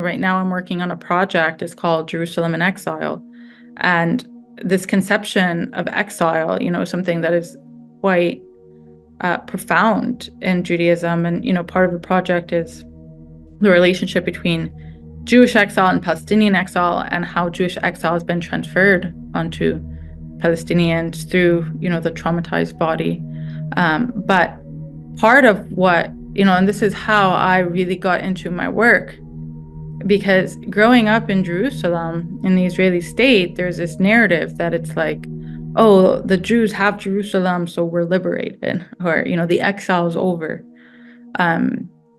Right now, I'm working on a project. It's called Jerusalem in Exile. And this conception of exile, something that is quite profound in Judaism. And, part of the project is the relationship between Jewish exile and Palestinian exile and how Jewish exile has been transferred onto Palestinians through, the traumatized body. But part of what, and this is how I really got into my work, because growing up in Jerusalem, in the Israeli state, there's this narrative that it's like, oh, the Jews have Jerusalem, so we're liberated, or, the exile is over.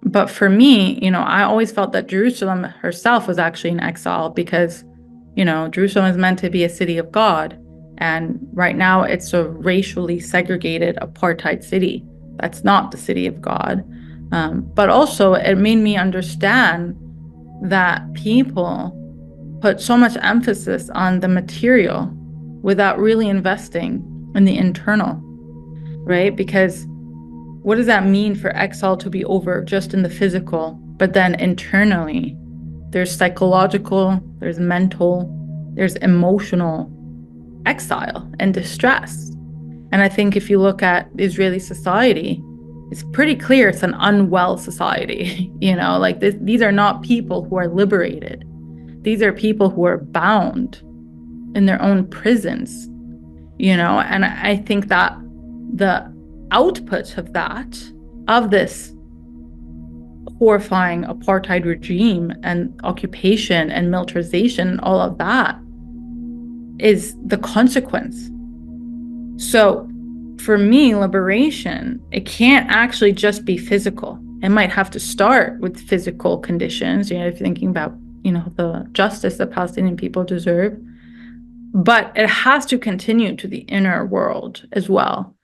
But for me, I always felt that Jerusalem herself was actually in exile because, Jerusalem is meant to be a city of God. And right now it's a racially segregated apartheid city. That's not the city of God. But also it made me understand that people put so much emphasis on the material without really investing in the internal, right? Because what does that mean for exile to be over just in the physical, but then internally? There's psychological, there's mental, there's emotional exile and distress. And I think if you look at Israeli society, it's pretty clear it's an unwell society. These are not people who are liberated. These are people who are bound in their own prisons, and I think that the output of this horrifying apartheid regime and occupation and militarization and all of that is the consequence. So for me, liberation, it can't actually just be physical. It might have to start with physical conditions, if you're thinking about, the justice that Palestinian people deserve. But it has to continue to the inner world as well.